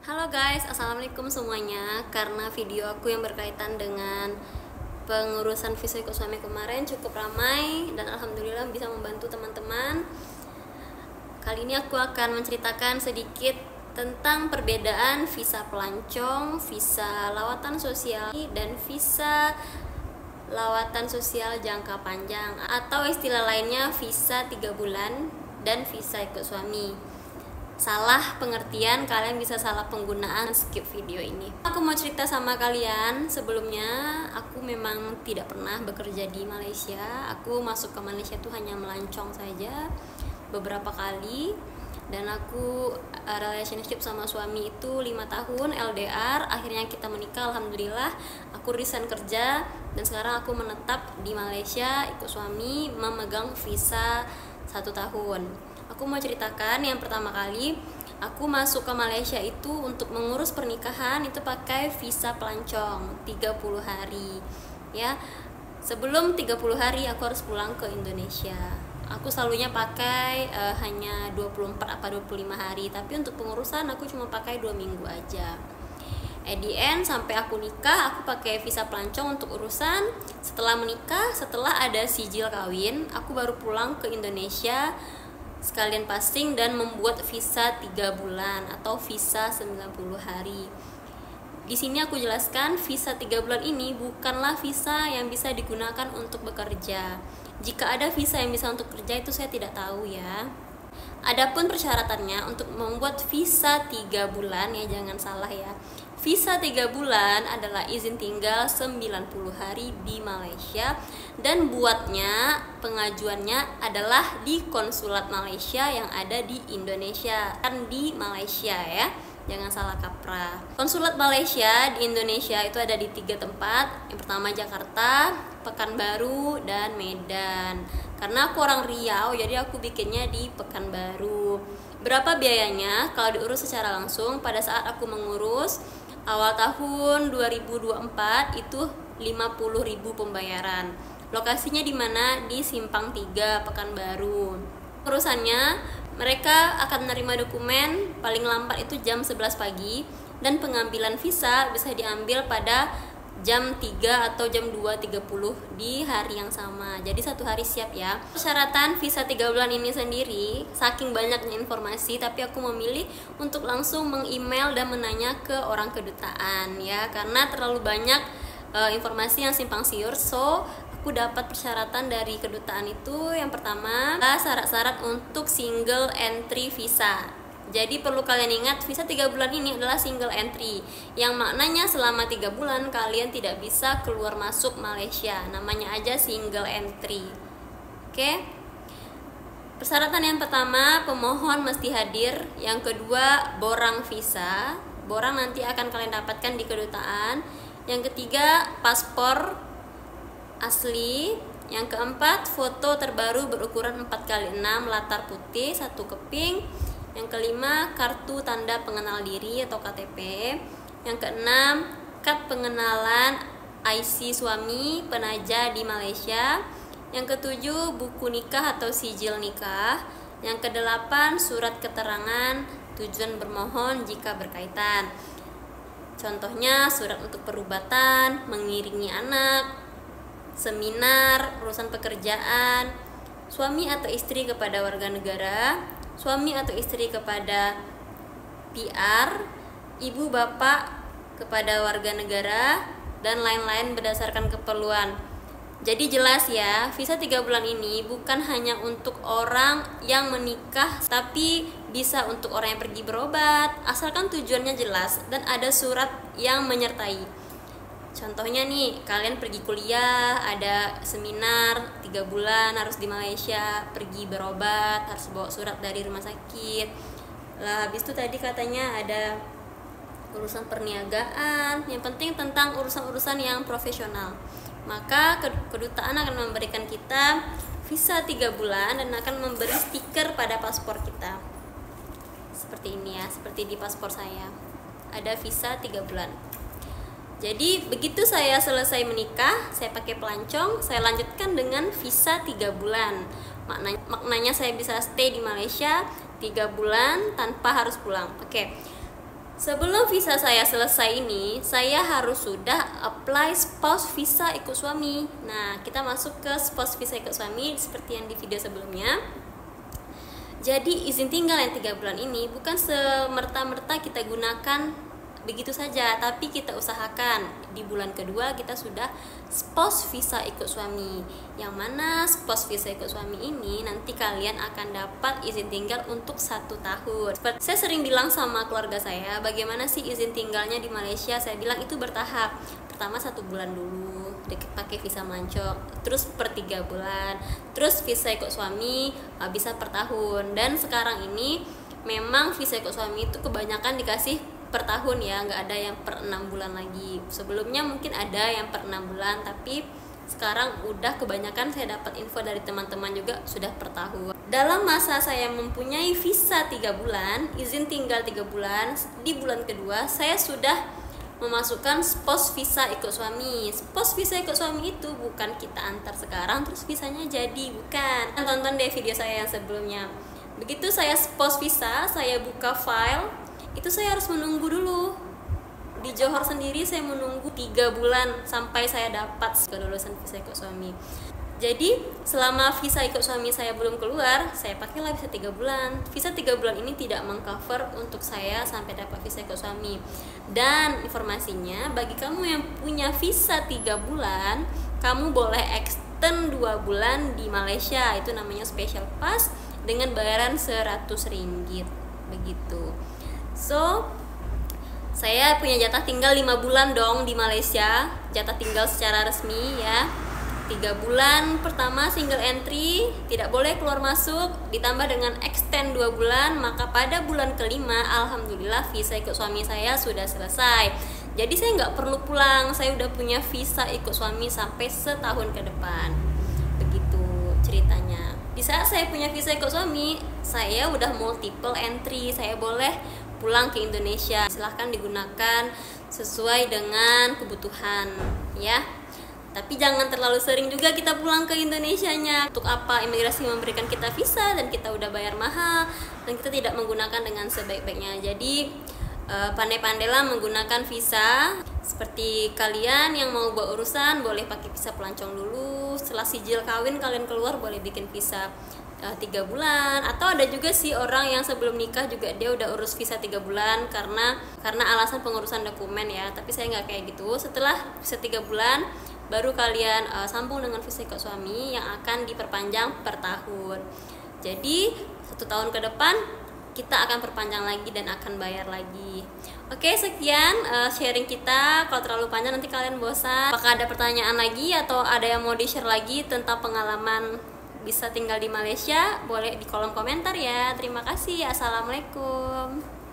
Halo guys, assalamualaikum semuanya. Karena video aku yang berkaitan dengan pengurusan visa ikut suami kemarin cukup ramai dan alhamdulillah bisa membantu teman-teman. Kali ini aku akan menceritakan sedikit tentang perbedaan visa pelancong, visa lawatan sosial, dan visa lawatan sosial jangka panjang, atau istilah lainnya visa 3 bulan dan visa ikut suami. Salah pengertian, kalian bisa salah penggunaan, skip video ini. Aku mau cerita sama kalian. Sebelumnya aku memang tidak pernah bekerja di Malaysia. Aku masuk ke Malaysia tuh hanya melancong saja beberapa kali. Dan aku relationship sama suami itu 5 tahun LDR. Akhirnya kita menikah, alhamdulillah. Aku resign kerja dan sekarang aku menetap di Malaysia ikut suami, memegang visa 1 tahun. Aku mau ceritakan yang pertama kali aku masuk ke Malaysia itu untuk mengurus pernikahan itu pakai visa pelancong 30 hari ya. Sebelum 30 hari aku harus pulang ke Indonesia. Aku selalunya pakai hanya 24 apa 25 hari, tapi untuk pengurusan aku cuma pakai 2 minggu aja. At the end sampai aku nikah aku pakai visa pelancong untuk urusan. Setelah menikah, setelah ada sijil kawin, aku baru pulang ke Indonesia sekalian passing dan membuat visa 3 bulan atau visa 90 hari. Di sini aku jelaskan visa 3 bulan ini bukanlah visa yang bisa digunakan untuk bekerja. Jika ada visa yang bisa untuk kerja itu saya tidak tahu ya. Adapun persyaratannya untuk membuat visa 3 bulan ya, jangan salah ya. Visa 3 bulan adalah izin tinggal 90 hari di Malaysia dan buatnya, pengajuannya adalah di konsulat Malaysia yang ada di Indonesia, kan di Malaysia ya, jangan salah kaprah. Konsulat Malaysia di Indonesia itu ada di 3 tempat. Yang pertama Jakarta, Pekanbaru, dan Medan. Karena aku orang Riau, jadi aku bikinnya di Pekanbaru. Berapa biayanya? Kalau diurus secara langsung, pada saat aku mengurus awal tahun 2024 itu 50.000 pembayaran. Lokasinya di mana? Di Simpang 3 Pekanbaru. Urusannya, mereka akan menerima dokumen paling lambat itu jam 11 pagi dan pengambilan visa bisa diambil pada jam 3 atau jam 2.30 di hari yang sama. Jadi 1 hari siap ya. Persyaratan visa 3 bulan ini sendiri, saking banyaknya informasi, tapi aku memilih untuk langsung meng-email dan menanya ke orang kedutaan ya, karena terlalu banyak informasi yang simpang siur. So aku dapat persyaratan dari kedutaan itu. Yang pertama, syarat-syarat untuk single entry visa. Jadi perlu kalian ingat, visa 3 bulan ini adalah single entry, yang maknanya selama 3 bulan kalian tidak bisa keluar masuk Malaysia. Namanya aja single entry. Oke. Persyaratan yang pertama, pemohon mesti hadir. Yang kedua, borang visa. Borang nanti akan kalian dapatkan di kedutaan. Yang ketiga, paspor asli. Yang keempat, foto terbaru berukuran 4x6 latar putih 1 keping. Yang kelima, kartu tanda pengenal diri atau KTP. Yang keenam, kad pengenalan IC suami penaja di Malaysia. Yang ketujuh, buku nikah atau sijil nikah. Yang kedelapan, surat keterangan tujuan bermohon jika berkaitan. Contohnya, surat untuk perubatan, mengiringi anak, seminar, urusan pekerjaan, suami atau istri kepada warga negara, suami atau istri kepada PR, ibu bapak kepada warga negara, dan lain-lain berdasarkan keperluan. Jadi jelas ya, visa 3 bulan ini bukan hanya untuk orang yang menikah, tapi bisa untuk orang yang pergi berobat, asalkan tujuannya jelas dan ada surat yang menyertai. Contohnya nih, kalian pergi kuliah, ada seminar 3 bulan harus di Malaysia, pergi berobat harus bawa surat dari rumah sakit. Lah habis itu tadi katanya ada urusan perniagaan, yang penting tentang urusan-urusan yang profesional. Maka kedutaan akan memberikan kita visa 3 bulan dan akan memberi stiker pada paspor kita. Seperti ini ya, seperti di paspor saya. Ada visa 3 bulan. Jadi begitu saya selesai menikah, saya pakai pelancong, saya lanjutkan dengan visa 3 bulan. Maknanya saya bisa stay di Malaysia 3 bulan tanpa harus pulang. Oke. Sebelum visa saya selesai ini, saya harus sudah apply spouse visa ikut suami. Nah, kita masuk ke spouse visa ikut suami seperti yang di video sebelumnya. Jadi izin tinggal yang 3 bulan ini bukan semerta-merta kita gunakan begitu saja, tapi kita usahakan di bulan kedua kita sudah spouse visa ikut suami. Yang mana spouse visa ikut suami ini nanti kalian akan dapat izin tinggal untuk 1 tahun. Saya sering bilang sama keluarga saya, bagaimana sih izin tinggalnya di Malaysia? Saya bilang itu bertahap. Pertama 1 bulan dulu pakai visa mancok, terus per 3 bulan, terus visa ikut suami bisa per tahun. Dan sekarang ini memang visa ikut suami itu kebanyakan dikasih per tahun ya, nggak ada yang per 6 bulan lagi. Sebelumnya mungkin ada yang per 6 bulan, tapi sekarang udah kebanyakan saya dapat info dari teman-teman juga sudah per tahun. Dalam masa saya mempunyai visa 3 bulan, izin tinggal 3 bulan, di bulan kedua saya sudah memasukkan spouse visa ikut suami. Spouse visa ikut suami itu bukan kita antar sekarang terus visanya jadi, bukan. Tonton deh video saya yang sebelumnya. Begitu saya spouse visa, saya buka file, itu saya harus menunggu dulu. Di Johor sendiri saya menunggu 3 bulan sampai saya dapat kelulusan visa ikut suami. Jadi selama visa ikut suami saya belum keluar, saya pakailah visa 3 bulan. Visa 3 bulan ini tidak mengcover untuk saya sampai dapat visa ikut suami. Dan informasinya, bagi kamu yang punya visa 3 bulan, kamu boleh extend 2 bulan di Malaysia. Itu namanya special pass dengan bayaran 100 ringgit. Begitu. So, saya punya jatah tinggal 5 bulan dong di Malaysia. Jatah tinggal secara resmi ya. 3 bulan pertama single entry, tidak boleh keluar masuk, ditambah dengan extend 2 bulan, maka pada bulan kelima alhamdulillah visa ikut suami saya sudah selesai. Jadi saya nggak perlu pulang, saya udah punya visa ikut suami sampai setahun ke depan. Begitu ceritanya. Di saat saya punya visa ikut suami, saya udah multiple entry, saya boleh pulang ke Indonesia. Silahkan digunakan sesuai dengan kebutuhan ya. Tapi jangan terlalu sering juga kita pulang ke Indonesianya. Untuk apa imigrasi memberikan kita visa dan kita udah bayar mahal dan kita tidak menggunakan dengan sebaik-baiknya. Jadi pandai-pandailah menggunakan visa. Seperti kalian yang mau buat urusan boleh pakai visa pelancong dulu. Setelah sijil kawin kalian keluar boleh bikin visa 3 bulan. Atau ada juga sih orang yang sebelum nikah juga dia udah urus visa 3 bulan karena alasan pengurusan dokumen ya. Tapi saya nggak kayak gitu. Setelah visa 3 bulan baru kalian sambung dengan visa ikut suami yang akan diperpanjang per tahun. Jadi 1 tahun ke depan kita akan perpanjang lagi dan akan bayar lagi. Oke, sekian sharing kita. Kalau terlalu panjang nanti kalian bosan. Apakah ada pertanyaan lagi atau ada yang mau di-share lagi tentang pengalaman bisa tinggal di Malaysia? Boleh di kolom komentar ya. Terima kasih. Assalamualaikum.